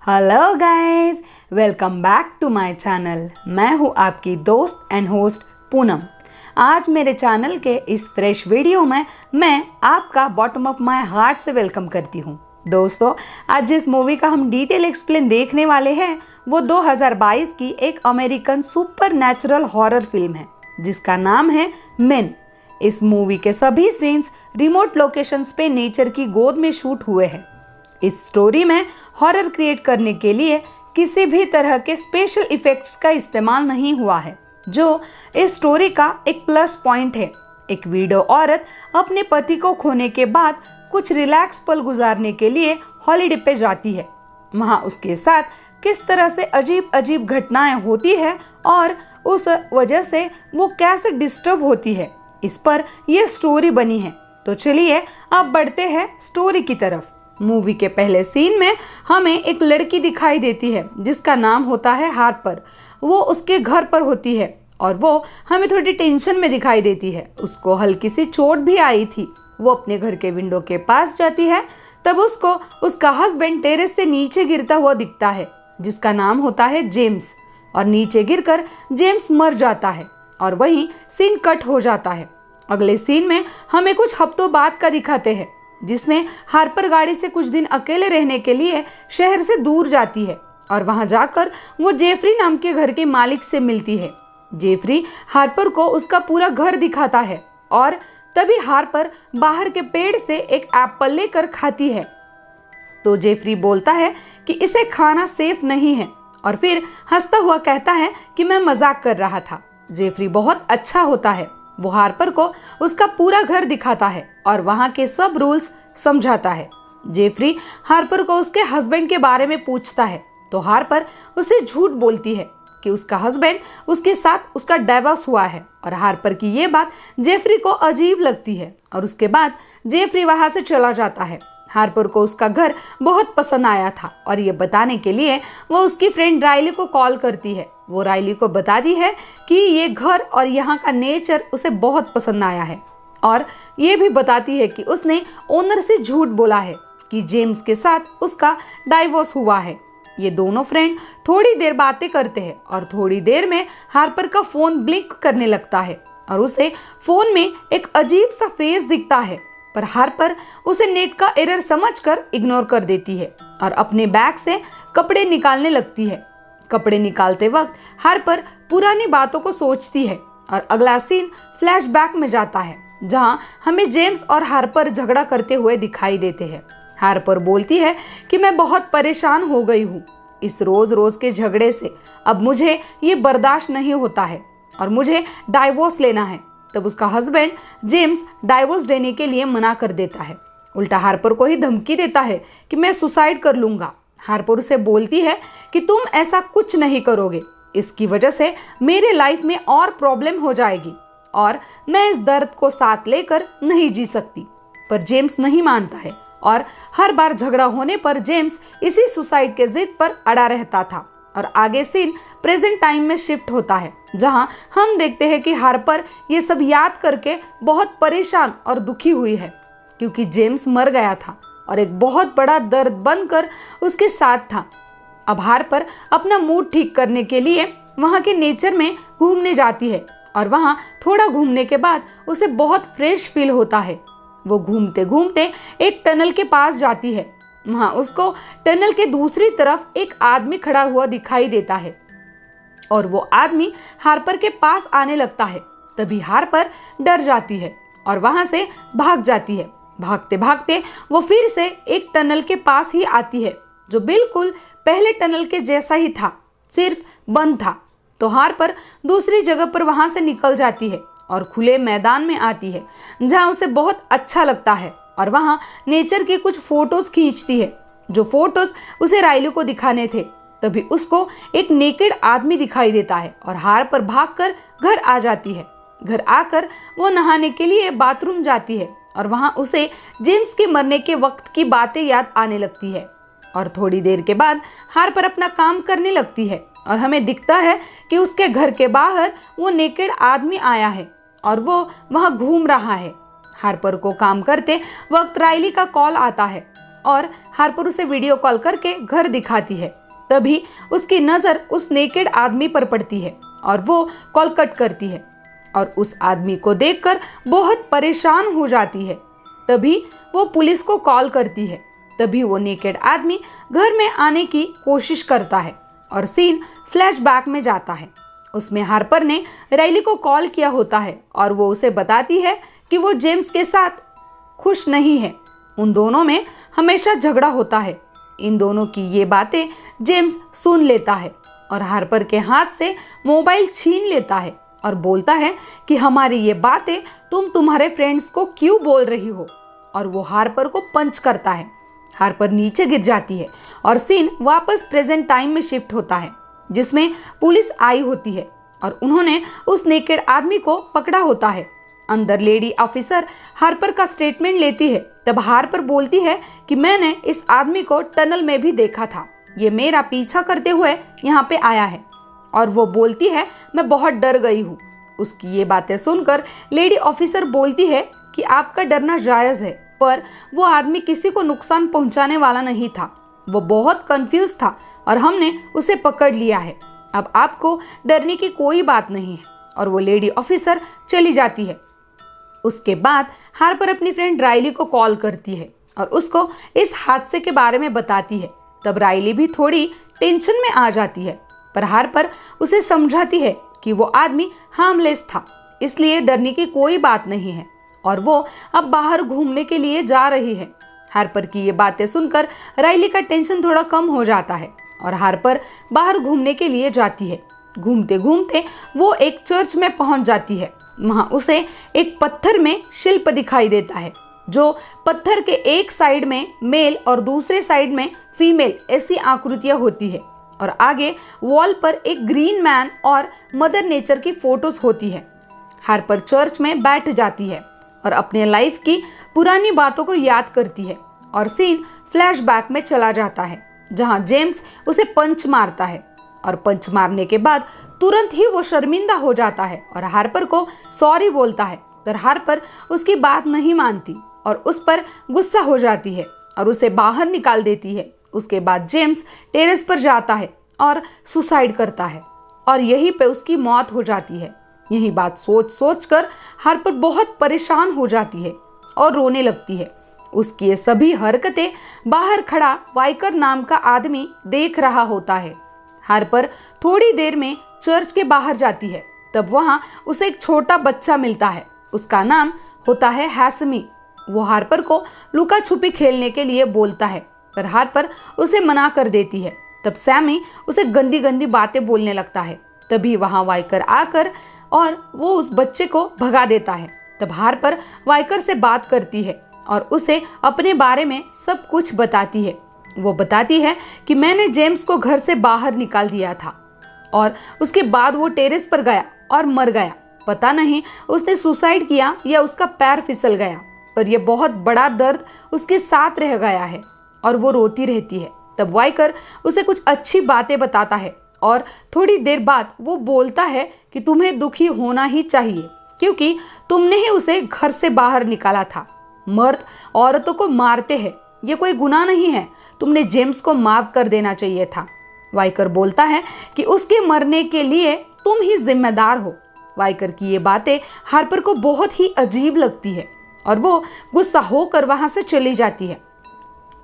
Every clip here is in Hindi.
Hello guys, welcome back to my channel. मैं हूँ आपकी दोस्त एंड होस्ट पूनम। आज मेरे चैनल के इस फ्रेश वीडियो में मैं आपका बॉटम ऑफ माय हार्ट से वेलकम करती हूँ। दोस्तों, आज जिस मूवी का हम डिटेल एक्सप्लेन देखने वाले हैं वो 2022 की एक American super natural horror film है जिसका नाम है मेन। इस मूवी के सभी सीन्स रिमोट लोकेशंस पे नेचर की गोद में शूट हुए हैं। इस स्टोरी में हॉरर क्रिएट करने के लिए किसी भी तरह के स्पेशल इफेक्ट्स का इस्तेमाल नहीं हुआ है, जो इस स्टोरी का एक प्लस पॉइंट है। एक विडो औरत अपने पति को खोने के बाद कुछ रिलैक्स पल गुजारने के लिए हॉलिडे पे जाती है। वहाँ उसके साथ किस तरह से अजीब अजीब घटनाएं होती है और उस वजह से वो कैसे डिस्टर्ब होती है, इस पर यह स्टोरी बनी है। तो चलिए अब बढ़ते हैं स्टोरी की तरफ। मूवी के पहले सीन में हमें एक लड़की दिखाई देती है जिसका नाम होता है हार्पर। वो उसके घर पर होती है और वो हमें थोड़ी टेंशन में दिखाई देती है। उसको हल्की सी चोट भी आई थी। वो अपने घर के विंडो के पास जाती है, तब उसको उसका हस्बैंड टेरेस से नीचे गिरता हुआ दिखता है जिसका नाम होता है जेम्स, और नीचे गिरकर जेम्स मर जाता है और वहीं सीन कट हो जाता है। अगले सीन में हमें कुछ हफ्तों बाद का दिखाते हैं जिसमें हार्पर गाड़ी से कुछ दिन अकेले रहने के लिए शहर से दूर जाती है और वहां जाकर वो जेफरी नाम के घर के मालिक से मिलती है। जेफरी हार्पर को उसका पूरा घर दिखाता है और तभी हार्पर बाहर के पेड़ से एक एप्पल लेकर खाती है। तो जेफरी बोलता है कि इसे खाना सेफ नहीं है और फिर हंसता हुआ कहता है कि मैं मजाक कर रहा था। जेफरी बहुत अच्छा होता है। वो हार्पर को उसका पूरा घर दिखाता है और वहाँ के सब रूल्स समझाता है। जेफरी हार्पर को उसके हस्बैंड के बारे में पूछता है तो हार्पर उसे झूठ बोलती है कि उसका हस्बैंड उसके साथ उसका डाइवोर्स हुआ है, और हार्पर की ये बात जेफरी को अजीब लगती है और उसके बाद जेफरी वहाँ से चला जाता है। हार्पर को उसका घर बहुत पसंद आया था और ये बताने के लिए वो उसकी फ्रेंड राइली को कॉल करती है। वो राइली को बताती है कि ये घर और यहाँ का नेचर उसे बहुत पसंद आया है, और ये भी बताती है कि उसने ओनर से झूठ बोला है कि जेम्स के साथ उसका डाइवोर्स हुआ है। ये दोनों फ्रेंड थोड़ी देर बातें करते हैं और थोड़ी देर में हार्पर का फोन ब्लिंक करने लगता है और उसे फोन में एक अजीब सा फेस दिखता है, पर हार्पर उसे नेट का एरर समझकर इग्नोर कर देती है और अपने बैग से कपड़े निकालने लगती है। कपड़े निकालते वक्त हार्पर पुरानी बातों को सोचती है और अगला सीन फ्लैशबैक में जाता है जहां हमें जेम्स और हार्पर झगड़ा करते हुए दिखाई देते हैं। हार्पर बोलती है कि मैं बहुत परेशान हो गई हूँ इस रोज रोज के झगड़े से। अब मुझे ये बर्दाश्त नहीं होता है और मुझे डाइवोर्स लेना है। तब उसका हस्बैंड जेम्स डाइवोर्स देने के लिए मना कर देता है, उल्टा हार्पर को ही धमकी देता है कि मैं सुसाइड कर लूंगा। हार्पर उसे बोलती है कि तुम ऐसा कुछ नहीं करोगे, इसकी वजह से मेरे लाइफ में और प्रॉब्लम हो जाएगी और मैं इस दर्द को साथ लेकर नहीं जी सकती। पर जेम्स नहीं मानता है और हर बार झगड़ा होने पर जेम्स इसी सुसाइड के जिद पर अड़ा रहता था। और आगे सीन प्रेजेंट टाइम में शिफ्ट होता है जहां हम देखते हैं कि हार्पर ये सब याद करके बहुत परेशान और दुखी हुई है क्योंकि जेम्स मर गया था और एक बहुत बड़ा दर्द बनकर उसके साथ था। अब हार्पर अपना मूड ठीक करने के लिए वहाँ के नेचर में घूमने जाती है और वहाँ थोड़ा घूमने के बाद उसे बहुत फ्रेश फील होता है। वो घूमते घूमते एक टनल के पास जाती है। वहाँ उसको टनल के दूसरी तरफ एक आदमी खड़ा हुआ दिखाई देता है और वो आदमी हार्पर के पास आने लगता है। तभी हार्पर डर जाती है और वहाँ से भाग जाती है। भागते भागते वो फिर से एक टनल के पास ही आती है जो बिल्कुल पहले टनल के जैसा ही था, सिर्फ बंद था। तो हार्पर दूसरी जगह पर वहाँ से निकल जाती है और खुले मैदान में आती है जहाँ उसे बहुत अच्छा लगता है और वहाँ नेचर के कुछ फोटोज खींचती है जो फोटोज उसे राइली को दिखाने थे। तभी उसको एक नेकेड आदमी दिखाई देता है और हार्पर भागकर घर आ जाती है। घर आकर वो नहाने के लिए बाथरूम जाती है और वहाँ उसे जेम्स के मरने के वक्त की बातें याद आने लगती है। और थोड़ी देर के बाद हार्पर अपना काम करने लगती है और हमें दिखता है कि उसके घर के बाहर वो नेकेड आदमी आया है और वो वहाँ घूम रहा है। हार्पर को काम करते वक्त राइली का कॉल आता है और हार्पर उसे वीडियो कॉल करके घर दिखाती है। तभी उसकी नजर उस नेकेड आदमी पर पड़ती है और वो कॉल कट करती है और उस आदमी को देखकर बहुत परेशान हो जाती है। तभी वो पुलिस को कॉल करती है। तभी वो नेकेड आदमी घर में आने की कोशिश करता है और सीन फ्लैशबैक में जाता है। उसमें हार्पर ने राइली को कॉल किया होता है और वो उसे बताती है कि वो जेम्स के साथ खुश नहीं है। उन दोनों में हमेशा झगड़ा होता है। इन दोनों की ये बातें जेम्स सुन लेता है और हार्पर के हाथ से मोबाइल छीन लेता है और बोलता है कि हमारी ये बातें तुम तुम्हारे फ्रेंड्स को क्यों बोल रही हो, और वो हार्पर को पंच करता है। हार्पर नीचे गिर जाती है और सीन वापस प्रेजेंट टाइम में शिफ्ट होता है जिसमें पुलिस आई होती है और उन्होंने उस नेकेड आदमी को पकड़ा होता है। अंदर लेडी ऑफिसर हार्पर का स्टेटमेंट लेती है। तब हार्पर बोलती है कि मैंने इस आदमी को टनल में भी देखा था, ये मेरा पीछा करते हुए यहाँ पे आया है। और वो बोलती है मैं बहुत डर गई हूँ। उसकी ये बातें सुनकर लेडी ऑफिसर बोलती है कि आपका डरना जायज़ है, पर वो आदमी किसी को नुकसान पहुंचाने वाला नहीं था। वो बहुत कंफ्यूज था और हमने उसे पकड़ लिया है। अब आपको डरने की कोई बात नहीं है। और वो लेडी ऑफिसर चली जाती है। उसके बाद हार्पर अपनी फ्रेंड राइली को कॉल करती है और उसको इस हादसे के बारे में बताती है। तब राइली भी थोड़ी टेंशन में आ जाती है, पर हार्पर उसे समझाती है कि वो आदमी हार्मलेस था, इसलिए डरने की कोई बात नहीं है और वो अब बाहर घूमने के लिए जा रही है। हार्पर की ये बातें सुनकर राइली का टेंशन थोड़ा कम हो जाता है और हार्पर बाहर घूमने के लिए जाती है। घूमते घूमते वो एक चर्च में पहुंच जाती है। वहां उसे एक पत्थर में शिल्प दिखाई देता है, जो पत्थर के एक साइड में मेल और दूसरे साइड में फीमेल ऐसी आकृतियां होती है और आगे वॉल पर एक ग्रीन मैन और मदर नेचर की फोटोज होती है। हार्पर चर्च में बैठ जाती है और अपने लाइफ की पुरानी बातों को याद करती है और सीन फ्लैशबैक में चला जाता है जहां जेम्स उसे पंच मारता है और पंच मारने के बाद तुरंत ही वो शर्मिंदा हो जाता है और हार्पर को सॉरी बोलता है। पर हार्पर उसकी बात नहीं मानती और उस पर गुस्सा हो जाती है और उसे बाहर निकाल देती है। उसके बाद जेम्स टेरेस पर जाता है और सुसाइड करता है और यहीं पे उसकी मौत हो जाती है। यही बात सोच सोच कर हार्पर बहुत परेशान हो जाती है और रोने लगती है। उसकी ये सभी हरकतें बाहर खड़ा वाइकर नाम का आदमी देख रहा होता है। हार्पर थोड़ी देर में चर्च के बाहर जाती है। तब वहां उसे एक छोटा बच्चा मिलता है। उसका नाम होता है हैसमी। वो हार्पर को लुका छुपी खेलने के लिए बोलता है, पर हार्पर उसे मना कर देती है। तब सैमी उसे गंदी गंदी बातें बोलने लगता है। तभी वहां वाइकर आकर और वो उस बच्चे को भगा देता है। तब हार्पर वाइकर से बात करती है और उसे अपने बारे में सब कुछ बताती है। वो बताती है कि मैंने जेम्स को घर से बाहर निकाल दिया था और उसके बाद वो टेरेस पर गया और मर गया। पता नहीं उसने सुसाइड किया या उसका पैर फिसल गया, पर यह बहुत बड़ा दर्द उसके साथ रह गया है और वो रोती रहती है। तब वाइकर उसे कुछ अच्छी बातें बताता है और थोड़ी देर बाद वो बोलता है कि तुम्हें दुखी होना ही चाहिए क्योंकि तुमने ही उसे घर से बाहर निकाला था। मर्द औरतों को मारते हैं, ये कोई गुनाह नहीं है। तुमने जेम्स को माफ कर देना चाहिए था। वाइकर बोलता है कि उसके मरने के लिए तुम ही जिम्मेदार हो। वाइकर की ये बातें हार्पर को बहुत ही अजीब लगती है और वो गुस्सा होकर वहां से चली जाती है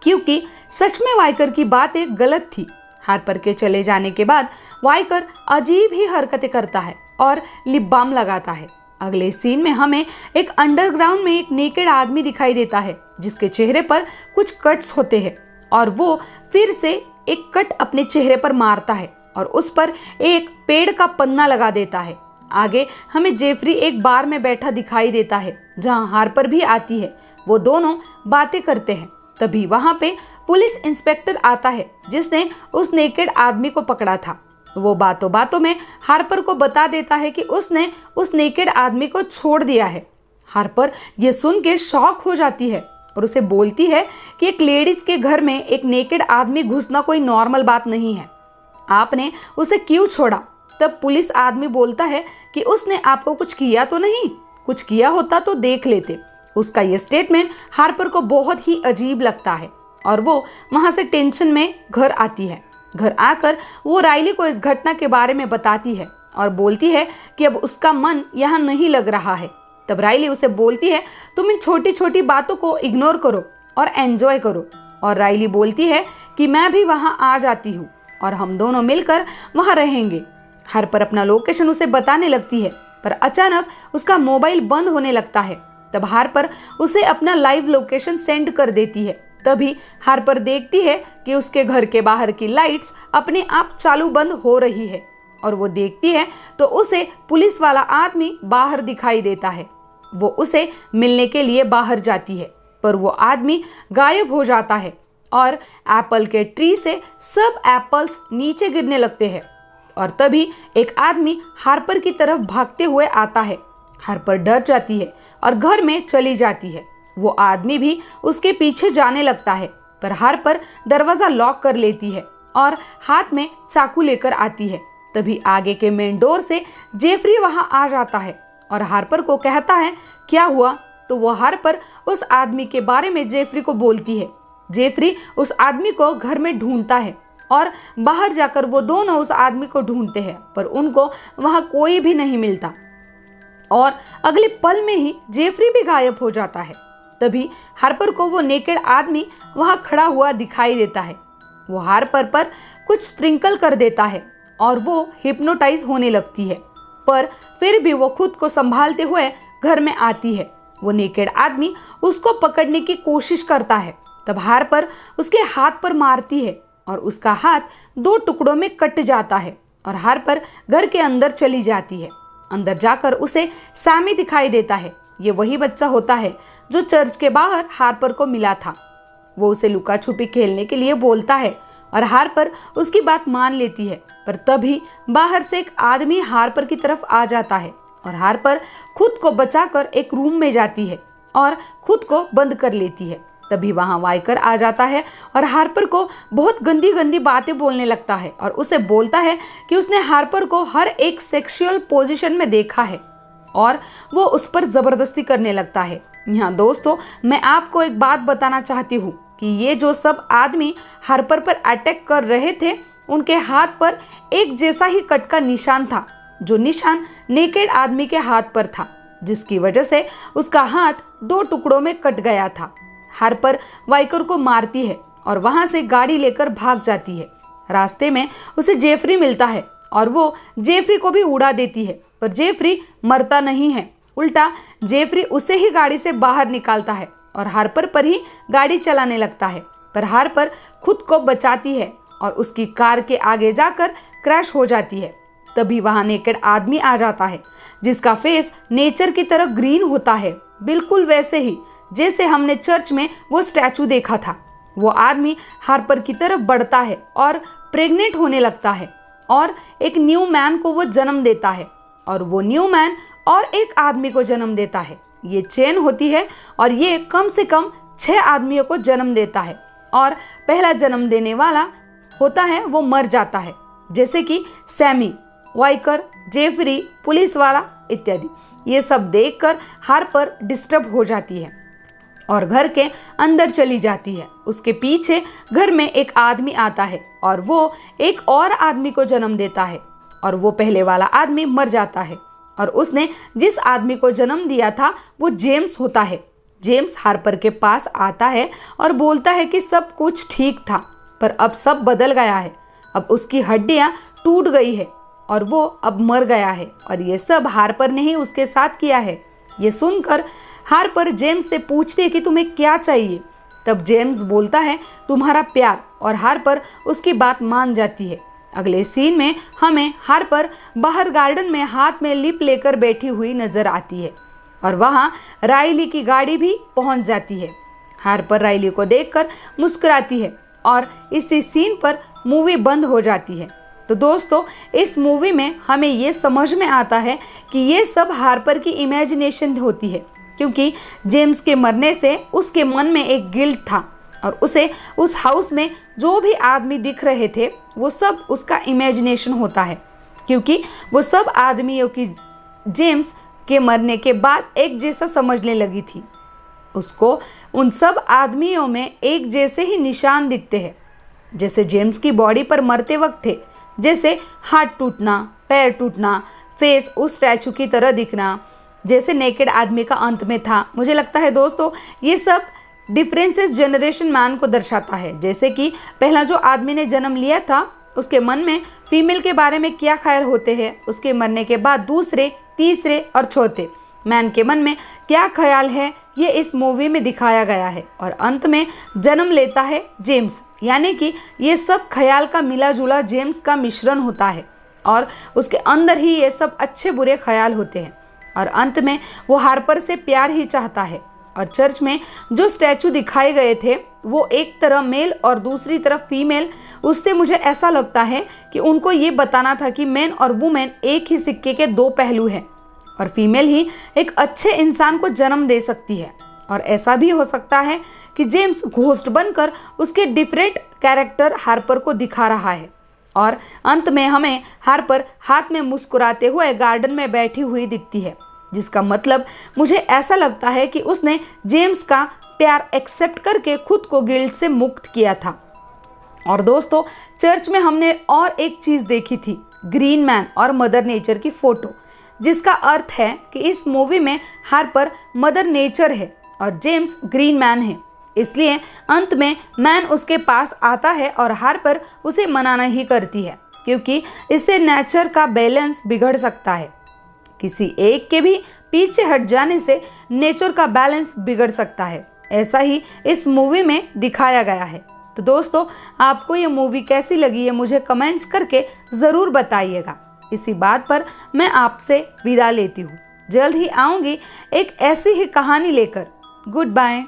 क्योंकि सच में वाइकर की बातें गलत थी। हार्पर के चले जाने के बाद वाइकर अजीब ही हरकतें करता है और लिप बाम लगाता है। अगले सीन में हमें एक अंडरग्राउंड में एक नेकेड आदमी दिखाई देता है जिसके चेहरे पर कुछ कट्स होते हैं और वो फिर से एक कट अपने चेहरे पर मारता है और उस पर एक पेड़ का पन्ना लगा देता है। आगे हमें जेफरी एक बार में बैठा दिखाई देता है जहां हार्पर भी आती है। वो दोनों बातें करते हैं। तभी वहां पे पुलिस इंस्पेक्टर आता है जिसने उस नेकेड आदमी को पकड़ा था। वो बातों बातों में हार्पर को बता देता है कि उसने उस नेकेड आदमी को छोड़ दिया है। हार्पर ये सुन के शॉक हो जाती है और उसे बोलती है कि एक लेडीज के घर में एक नेकेड आदमी घुसना कोई नॉर्मल बात नहीं है, आपने उसे क्यों छोड़ा। तब पुलिस आदमी बोलता है कि उसने आपको कुछ किया तो नहीं, कुछ किया होता तो देख लेते। उसका ये स्टेटमेंट हार्पर को बहुत ही अजीब लगता है और वो वहाँ से टेंशन में घर आती है। घर आकर वो राइली को इस घटना के बारे में बताती है और बोलती है कि अब उसका मन यहाँ नहीं लग रहा है। तब राइली उसे बोलती है, तुम इन छोटी छोटी बातों को इग्नोर करो और एंजॉय करो। और राइली बोलती है कि मैं भी वहाँ आ जाती हूँ और हम दोनों मिलकर वहाँ रहेंगे। हार्पर अपना लोकेशन उसे बताने लगती है, पर अचानक उसका मोबाइल बंद होने लगता है। तब हार्पर उसे अपना लाइव लोकेशन सेंड कर देती है। तभी हार्पर देखती है कि उसके घर के बाहर की लाइट्स अपने आप चालू बंद हो रही है और वो देखती है तो उसे पुलिस वाला आदमी बाहर दिखाई देता है। वो उसे मिलने के लिए बाहर जाती है, पर वो आदमी गायब हो जाता है और एप्पल के ट्री से सब एप्पल्स नीचे गिरने लगते हैं। और तभी एक आदमी हार्पर की तरफ भागते हुए आता है। हार्पर डर जाती है और घर में चली जाती है। वो आदमी भी उसके पीछे जाने लगता है, पर हार्पर दरवाजा लॉक कर लेती है और हाथ में चाकू लेकर आती है। तभी आगे के मेन डोर से जेफरी वहां आ जाता है और हार्पर को कहता है क्या हुआ। तो वो हार्पर उस आदमी के बारे में जेफरी को बोलती है। जेफरी उस आदमी को घर में ढूंढता है और बाहर जाकर वो दोनों उस आदमी को ढूंढते हैं, पर उनको वहां कोई भी नहीं मिलता और अगले पल में ही जेफरी भी गायब हो जाता है। तभी हार्पर को वो नेकेड आदमी वहां खड़ा हुआ दिखाई देता है। वो हार्पर पर कुछ स्प्रिंकल कर देता है और वो हिप्नोटाइज होने लगती है, पर फिर भी वो खुद को संभालते हुए घर में आती है। वो नेकेड आदमी उसको पकड़ने की कोशिश करता है। तब हार्पर उसके हाथ पर मारती है और उसका हाथ 2 टुकड़ों में कट जाता है और हार्पर घर के अंदर चली जाती है। अंदर जाकर उसे सैमी दिखाई देता है। ये वही बच्चा होता है जो चर्च के बाहर हार्पर को मिला था। वो उसे लुका छुपी खेलने के लिए बोलता है और हार्पर उसकी बात मान लेती है, पर तभी बाहर से एक आदमी हार्पर की तरफ आ जाता है और हार्पर खुद को बचाकर एक रूम में जाती है और खुद को बंद कर लेती है। तभी वहां वाइकर आ जाता है और हार्पर को बहुत गंदी गंदी बातें बोलने लगता है और उसे बोलता है कि उसने हार्पर को हर एक सेक्सुअल पोजीशन में देखा है और वो उस पर जबरदस्ती करने लगता है। यहाँ दोस्तों, मैं आपको एक बात बताना चाहती हूँ कि ये जो सब आदमी हार्पर पर अटैक कर रहे थे, उनके हाथ पर एक जैसा ही कट का निशान था, जो निशान नेकेड आदमी के हाथ पर था, जिसकी वजह से उसका हाथ 2 टुकड़ों में कट गया था। हार्पर वाइकर को मारती है और वहां से गाड़ी लेकर भाग जाती है। रास्ते में उसे जेफरी मिलता है और वो जेफरी को भी उड़ा देती है, पर जेफरी मरता नहीं है। उल्टा जेफरी उसे ही गाड़ी से बाहर निकालता है और हार्पर पर ही गाड़ी चलाने लगता है, पर हार्पर खुद को बचाती है और उसकी कार के आगे जाकर क्रैश हो जाती है। तभी वहां नेकेड आदमी आ जाता है जिसका फेस नेचर की तरह ग्रीन होता है, बिल्कुल वैसे ही जैसे हमने चर्च में वो स्टैचू देखा था। वो आदमी हार्पर की तरफ बढ़ता है और प्रेग्नेंट होने लगता है और एक न्यू मैन को वो जन्म देता है और वो न्यू मैन और एक आदमी को जन्म देता है। ये चेन होती है और ये कम से कम 6 आदमियों को जन्म देता है और पहला जन्म देने वाला होता है वो मर जाता है, जैसे कि सैमी, वाइकर, जेफरी, पुलिस वाला इत्यादि। ये सब देखकर हार्पर डिस्टर्ब हो जाती है और घर के अंदर चली जाती है। उसके पीछे घर में एक आदमी आता है और वो एक और आदमी को जन्म देता है और वो पहले वाला आदमी मर जाता है और उसने जिस आदमी को जन्म दिया था वो जेम्स होता है। जेम्स हार्पर के पास आता है और बोलता है कि सब कुछ ठीक था, पर अब सब बदल गया है। अब उसकी हड्डियां टूट गई है और वो अब मर गया है और ये सब हार्पर ने ही उसके साथ किया है। ये सुनकर हार्पर जेम्स से पूछती है कि तुम्हें क्या चाहिए। तब जेम्स बोलता है तुम्हारा प्यार, और हार्पर उसकी बात मान जाती है। अगले सीन में हमें हार्पर बाहर गार्डन में हाथ में लिप लेकर बैठी हुई नजर आती है और वहां राइली की गाड़ी भी पहुंच जाती है। हार्पर राइली को देखकर मुस्कुराती है और इसी सीन पर मूवी बंद हो जाती है। तो दोस्तों, इस मूवी में हमें ये समझ में आता है कि ये सब हार्पर की इमेजिनेशन होती है, क्योंकि जेम्स के मरने से उसके मन में एक गिल्ट था और उसे उस हाउस में जो भी आदमी दिख रहे थे वो सब उसका इमेजिनेशन होता है, क्योंकि वो सब आदमियों की जेम्स के मरने के बाद एक जैसा समझने लगी थी। उसको उन सब आदमियों में एक जैसे ही निशान दिखते हैं, जैसे जेम्स की बॉडी पर मरते वक्त थे, जैसे हाथ टूटना, पैर टूटना, फेस उस स्टैचू की तरह दिखना, जैसे नेकेड आदमी का अंत में था। मुझे लगता है दोस्तों ये सब डिफरेंसेस जनरेशन मैन को दर्शाता है। जैसे कि पहला जो आदमी ने जन्म लिया था उसके मन में फीमेल के बारे में क्या ख्याल होते हैं, उसके मरने के बाद दूसरे, तीसरे और चौथे मैन के मन में क्या ख्याल है, ये इस मूवी में दिखाया गया है। और अंत में जन्म लेता है जेम्स, यानी कि ये सब ख्याल का मिला जुला जेम्स का मिश्रण होता है और उसके अंदर ही ये सब अच्छे बुरे ख्याल होते हैं। और अंत में वो हार्पर से प्यार ही चाहता है। और चर्च में जो स्टैचू दिखाए गए थे वो एक तरफ मेल और दूसरी तरफ फीमेल, उससे मुझे ऐसा लगता है कि उनको ये बताना था कि मैन और वुमेन एक ही सिक्के के दो पहलू हैं और फीमेल ही एक अच्छे इंसान को जन्म दे सकती है। और ऐसा भी हो सकता है कि जेम्स घोस्ट बनकर उसके डिफरेंट कैरेक्टर हार्पर को दिखा रहा है और अंत में हमें हार्पर हाथ में मुस्कुराते हुए गार्डन में बैठी हुई दिखती है, जिसका मतलब मुझे ऐसा लगता है कि उसने जेम्स का प्यार एक्सेप्ट करके खुद को गिल्ट से मुक्त किया था। और दोस्तों चर्च में हमने और एक चीज़ देखी थी, ग्रीन मैन और मदर नेचर की फ़ोटो, जिसका अर्थ है कि इस मूवी में हार्पर मदर नेचर है और जेम्स ग्रीन मैन है। इसलिए अंत में मैन उसके पास आता है और हार्पर उसे मना नहीं करती है, क्योंकि इससे नेचर का बैलेंस बिगड़ सकता है। किसी एक के भी पीछे हट जाने से नेचर का बैलेंस बिगड़ सकता है। ऐसा ही इस मूवी में दिखाया गया है। तो दोस्तों आपको ये मूवी कैसी लगी है मुझे कमेंट्स करके ज़रूर बताइएगा। इसी बात पर मैं आपसे विदा लेती हूँ। जल्द ही आऊँगी एक ऐसी ही कहानी लेकर। Good bye.